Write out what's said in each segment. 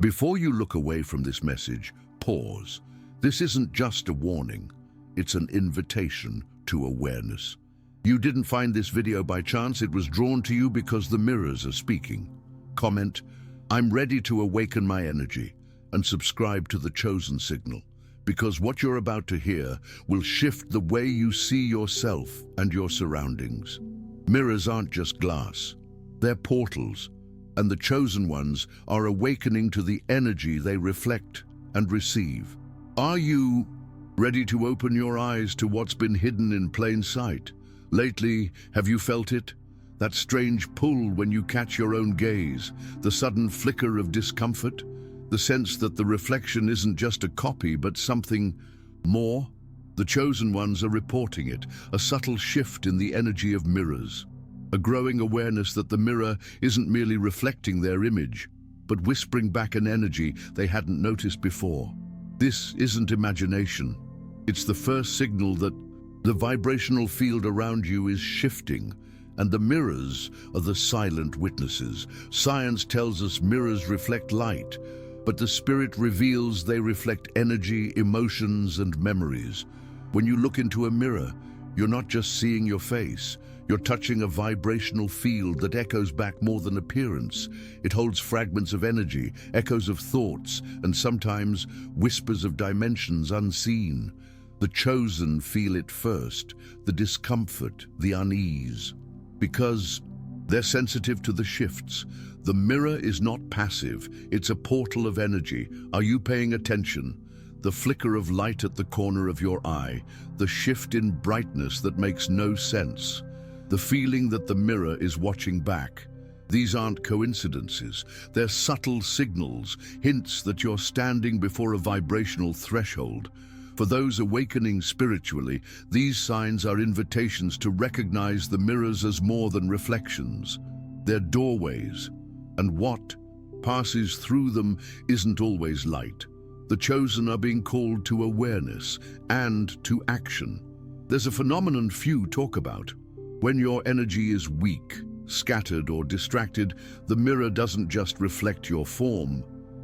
Before you look away from this message, pause. This isn't just a warning, it's an invitation to awareness. You didn't find this video by chance, it was drawn to you because the mirrors are speaking. Comment, "I'm ready to awaken my energy," and subscribe to the chosen signal, because what you're about to hear will shift the way you see yourself and your surroundings. Mirrors aren't just glass, they're portals, and the chosen ones are awakening to the energy they reflect and receive. Are you ready to open your eyes to what's been hidden in plain sight? Lately, have you felt it? That strange pull when you catch your own gaze, the sudden flicker of discomfort, the sense that the reflection isn't just a copy but something more? The chosen ones are reporting it, a subtle shift in the energy of mirrors, a growing awareness that the mirror isn't merely reflecting their image, but whispering back an energy they hadn't noticed before. This isn't imagination. It's the first signal that the vibrational field around you is shifting, and the mirrors are the silent witnesses. Science tells us mirrors reflect light, but the spirit reveals they reflect energy, emotions, and memories. When you look into a mirror, you're not just seeing your face, you're touching a vibrational field that echoes back more than appearance. It holds fragments of energy, echoes of thoughts, and sometimes whispers of dimensions unseen. The chosen feel it first, the discomfort, the unease, because they're sensitive to the shifts. The mirror is not passive, it's a portal of energy. Are you paying attention? The flicker of light at the corner of your eye, the shift in brightness that makes no sense, the feeling that the mirror is watching back. These aren't coincidences, they're subtle signals, hints that you're standing before a vibrational threshold. For those awakening spiritually, these signs are invitations to recognize the mirrors as more than reflections. They're doorways, and what passes through them isn't always light. The chosen are being called to awareness and to action. There's a phenomenon few talk about. When your energy is weak, scattered, or distracted, the mirror doesn't just reflect your form,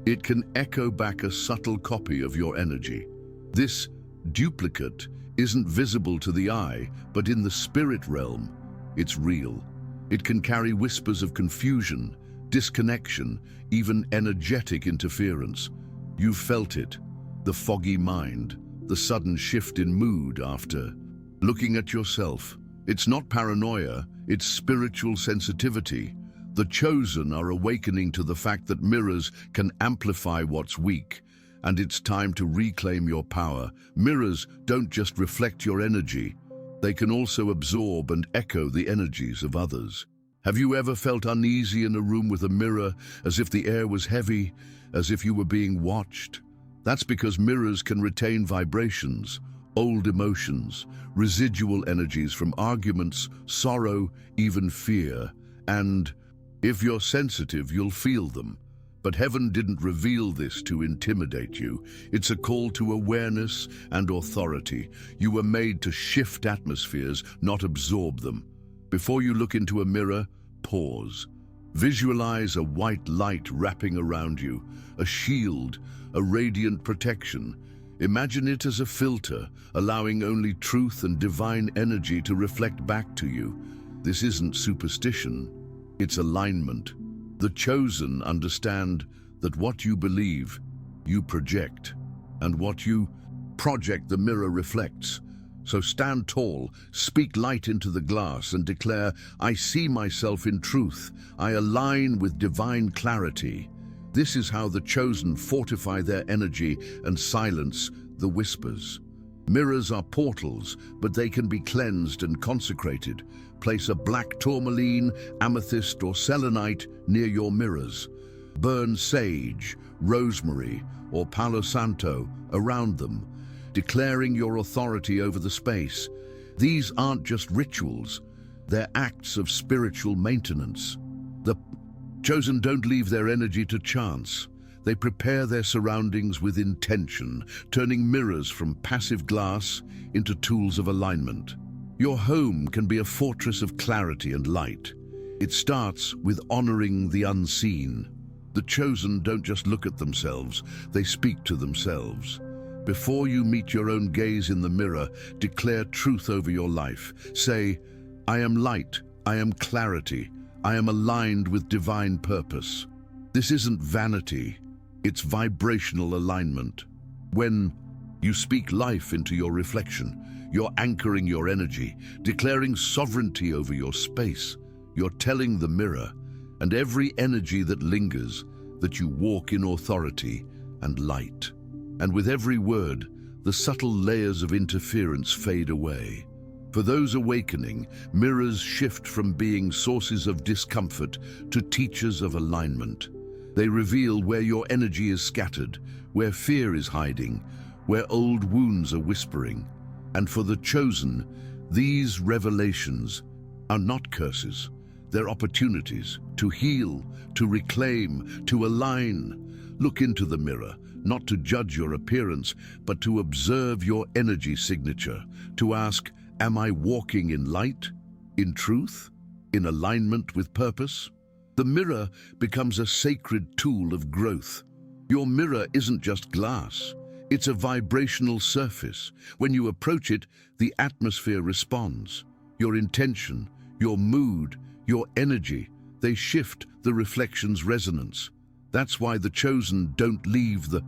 it can echo back a subtle copy of your energy. This duplicate isn't visible to the eye, but in the spirit realm, it's real. It can carry whispers of confusion, disconnection, even energetic interference. You've felt it, the foggy mind, the sudden shift in mood after looking at yourself. It's not paranoia, it's spiritual sensitivity. The chosen are awakening to the fact that mirrors can amplify what's weak, and it's time to reclaim your power. Mirrors don't just reflect your energy, they can also absorb and echo the energies of others. Have you ever felt uneasy in a room with a mirror, as if the air was heavy, as if you were being watched? That's because mirrors can retain vibrations, old emotions, residual energies from arguments, sorrow, even fear. And if you're sensitive, you'll feel them. But heaven didn't reveal this to intimidate you. It's a call to awareness and authority. You were made to shift atmospheres, not absorb them. Before you look into a mirror, pause. Visualize a white light wrapping around you, a shield, a radiant protection. Imagine it as a filter, allowing only truth and divine energy to reflect back to you. This isn't superstition, it's alignment. The chosen understand that what you believe, you project, and what you project, the mirror reflects. So stand tall, speak light into the glass, and declare, "I see myself in truth. I align with divine clarity." This is how the chosen fortify their energy and silence the whispers. Mirrors are portals, but they can be cleansed and consecrated. Place a black tourmaline, amethyst, or selenite near your mirrors. Burn sage, rosemary, or palo santo around them, declaring your authority over the space. These aren't just rituals, they're acts of spiritual maintenance. The chosen don't leave their energy to chance. They prepare their surroundings with intention, turning mirrors from passive glass into tools of alignment. Your home can be a fortress of clarity and light. It starts with honoring the unseen. The chosen don't just look at themselves, they speak to themselves. Before you meet your own gaze in the mirror, declare truth over your life. Say, I am light, I am clarity, I am aligned with divine purpose. This isn't vanity, it's vibrational alignment. When you speak life into your reflection, you're anchoring your energy, declaring sovereignty over your space. You're telling the mirror and every energy that lingers that you walk in authority and light. And with every word, the subtle layers of interference fade away. For those awakening, mirrors shift from being sources of discomfort to teachers of alignment. They reveal where your energy is scattered, where fear is hiding, where old wounds are whispering. And for the chosen, these revelations are not curses. They're opportunities to heal, to reclaim, to align. Look into the mirror, not to judge your appearance, but to observe your energy signature, to ask, am I walking in light, in truth, in alignment with purpose? The mirror becomes a sacred tool of growth. Your mirror isn't just glass, it's a vibrational surface. When you approach it, the atmosphere responds. Your intention, your mood, your energy, they shift the reflection's resonance. That's why the chosen don't leave the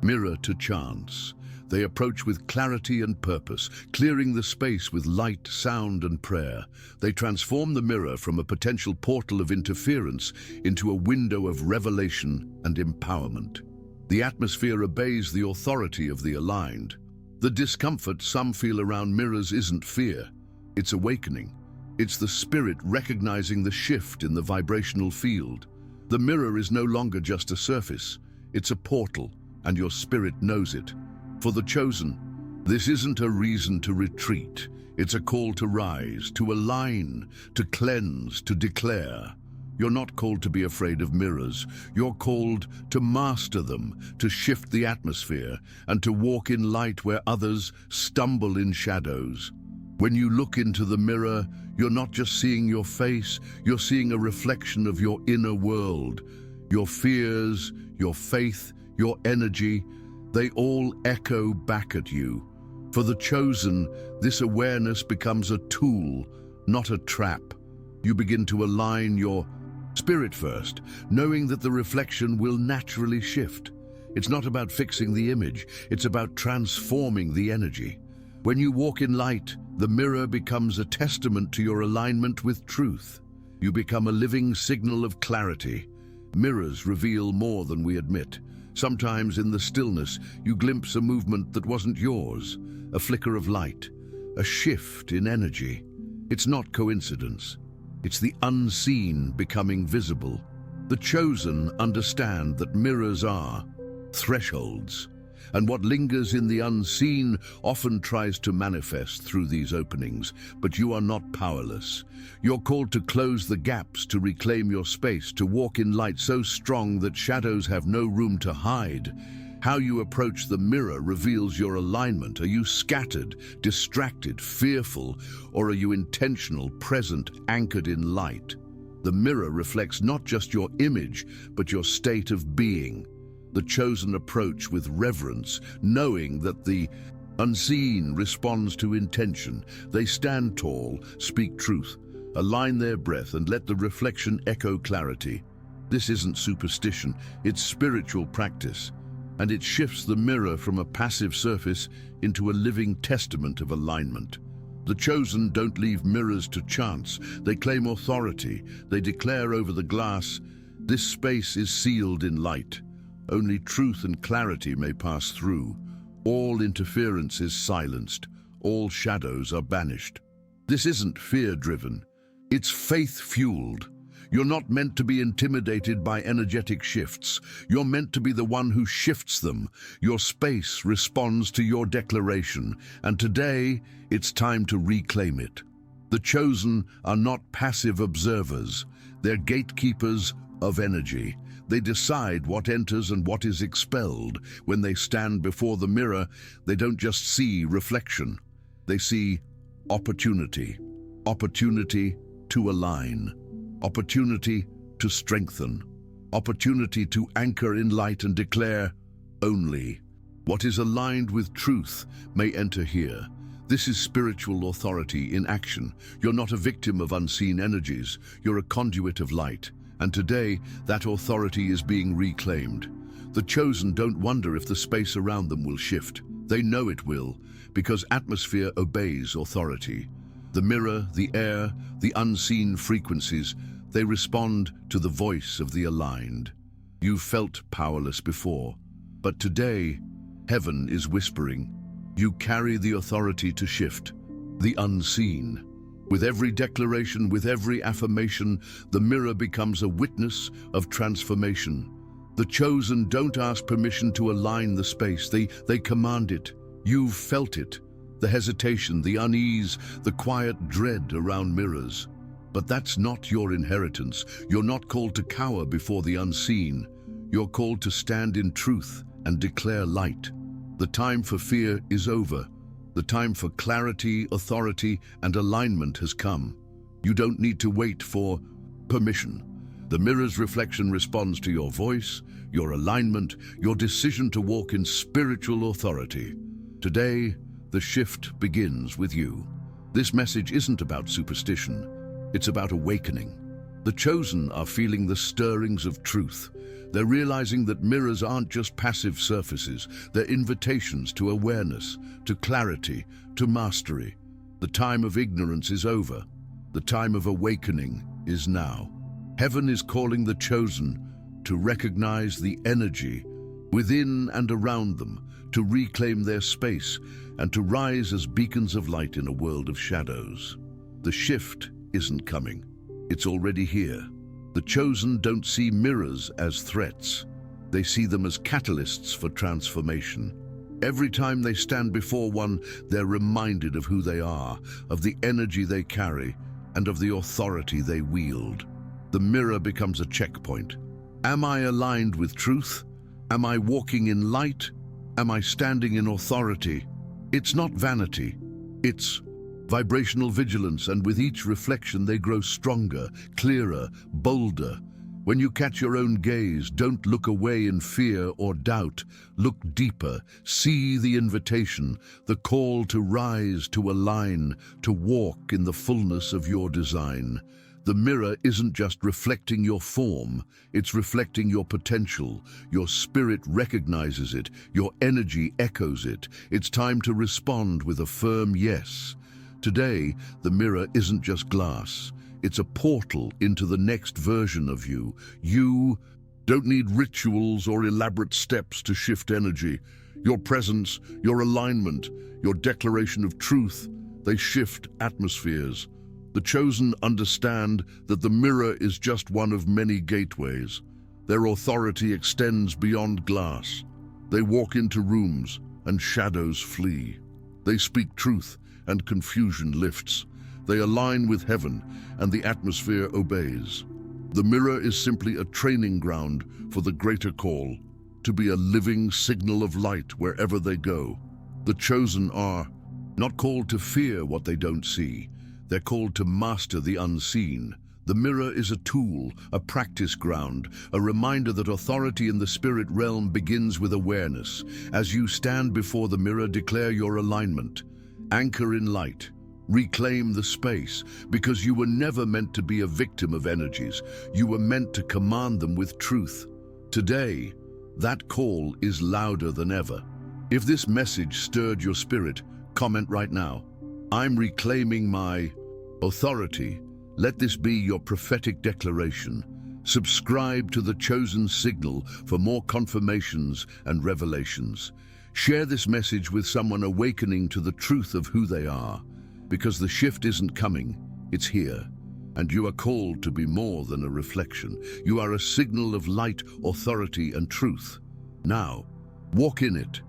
mirror to chance. They approach with clarity and purpose, clearing the space with light, sound, and prayer. They transform the mirror from a potential portal of interference into a window of revelation and empowerment. The atmosphere obeys the authority of the aligned. The discomfort some feel around mirrors isn't fear, it's awakening. It's the spirit recognizing the shift in the vibrational field. The mirror is no longer just a surface, it's a portal, and your spirit knows it. For the chosen, this isn't a reason to retreat. It's a call to rise, to align, to cleanse, to declare. You're not called to be afraid of mirrors. You're called to master them, to shift the atmosphere, and to walk in light where others stumble in shadows. When you look into the mirror, you're not just seeing your face, you're seeing a reflection of your inner world. Your fears, your faith, your energy, they all echo back at you. For the chosen, this awareness becomes a tool, not a trap. You begin to align your spirit first, knowing that the reflection will naturally shift. It's not about fixing the image, it's about transforming the energy. When you walk in light, the mirror becomes a testament to your alignment with truth. You become a living signal of clarity. Mirrors reveal more than we admit. Sometimes in the stillness, you glimpse a movement that wasn't yours, a flicker of light, a shift in energy. It's not coincidence. It's the unseen becoming visible. The chosen understand that mirrors are thresholds, and what lingers in the unseen often tries to manifest through these openings. But you are not powerless. You're called to close the gaps, to reclaim your space, to walk in light so strong that shadows have no room to hide. How you approach the mirror reveals your alignment. Are you scattered, distracted, fearful, or are you intentional, present, anchored in light? The mirror reflects not just your image, but your state of being. The chosen approach with reverence, knowing that the unseen responds to intention. They stand tall, speak truth, align their breath, and let the reflection echo clarity. This isn't superstition, it's spiritual practice. And it shifts the mirror from a passive surface into a living testament of alignment. The chosen don't leave mirrors to chance. They claim authority. They declare over the glass, this space is sealed in light. Only truth and clarity may pass through. All interference is silenced. All shadows are banished. This isn't fear-driven. It's faith-fueled. You're not meant to be intimidated by energetic shifts. You're meant to be the one who shifts them. Your space responds to your declaration, and today it's time to reclaim it. The chosen are not passive observers. They're gatekeepers of energy. They decide what enters and what is expelled. When they stand before the mirror, they don't just see reflection. They see opportunity. Opportunity to align. Opportunity to strengthen. opportunity to anchor in light and declare, only what is aligned with truth may enter here. This is spiritual authority in action. You're not a victim of unseen energies, you're a conduit of light. And today, that authority is being reclaimed. The chosen don't wonder if the space around them will shift. They know it will, because atmosphere obeys authority. The mirror, the air, the unseen frequencies, they respond to the voice of the aligned. You felt powerless before, but today, heaven is whispering. You carry the authority to shift, the unseen. With every declaration, with every affirmation, the mirror becomes a witness of transformation. The chosen don't ask permission to align the space, they command it. You've felt it, the hesitation, the unease, the quiet dread around mirrors. But that's not your inheritance. You're not called to cower before the unseen. You're called to stand in truth and declare light. The time for fear is over. The time for clarity, authority, and alignment has come. You don't need to wait for permission. The mirror's reflection responds to your voice, your alignment, your decision to walk in spiritual authority. Today, the shift begins with you. This message isn't about superstition. It's about awakening. The chosen are feeling the stirrings of truth. They're realizing that mirrors aren't just passive surfaces. They're invitations to awareness, to clarity, to mastery. The time of ignorance is over. The time of awakening is now. Heaven is calling the chosen to recognize the energy within and around them, to reclaim their space, and to rise as beacons of light in a world of shadows. The shift isn't coming. It's already here. The chosen don't see mirrors as threats. They see them as catalysts for transformation. Every time they stand before one, they're reminded of who they are, of the energy they carry, and of the authority they wield. The mirror becomes a checkpoint. Am I aligned with truth? Am I walking in light? Am I standing in authority? It's not vanity. It's vibrational vigilance, and with each reflection they grow stronger, clearer, bolder. When you catch your own gaze, don't look away in fear or doubt. Look deeper. See the invitation, the call to rise, to align, to walk in the fullness of your design. The mirror isn't just reflecting your form, it's reflecting your potential. Your spirit recognizes it, your energy echoes it. It's time to respond with a firm yes. Today, the mirror isn't just glass. It's a portal into the next version of you. You don't need rituals or elaborate steps to shift energy. Your presence, your alignment, your declaration of truth, they shift atmospheres. The chosen understand that the mirror is just one of many gateways. Their authority extends beyond glass. They walk into rooms and shadows flee. They speak truth and confusion lifts. They align with heaven and the atmosphere obeys. The mirror is simply a training ground for the greater call, to be a living signal of light wherever they go. The chosen are not called to fear what they don't see. They're called to master the unseen. The mirror is a tool, a practice ground, a reminder that authority in the spirit realm begins with awareness. As you stand before the mirror, declare your alignment. Anchor in light. Reclaim the space, because you were never meant to be a victim of energies. You were meant to command them with truth. Today, that call is louder than ever. If this message stirred your spirit, comment right now. I'm reclaiming my authority. Let this be your prophetic declaration. Subscribe to the Chosen Signal for more confirmations and revelations. Share this message with someone awakening to the truth of who they are, because the shift isn't coming, it's here. And you are called to be more than a reflection. You are a signal of light, authority, and truth. Now, walk in it.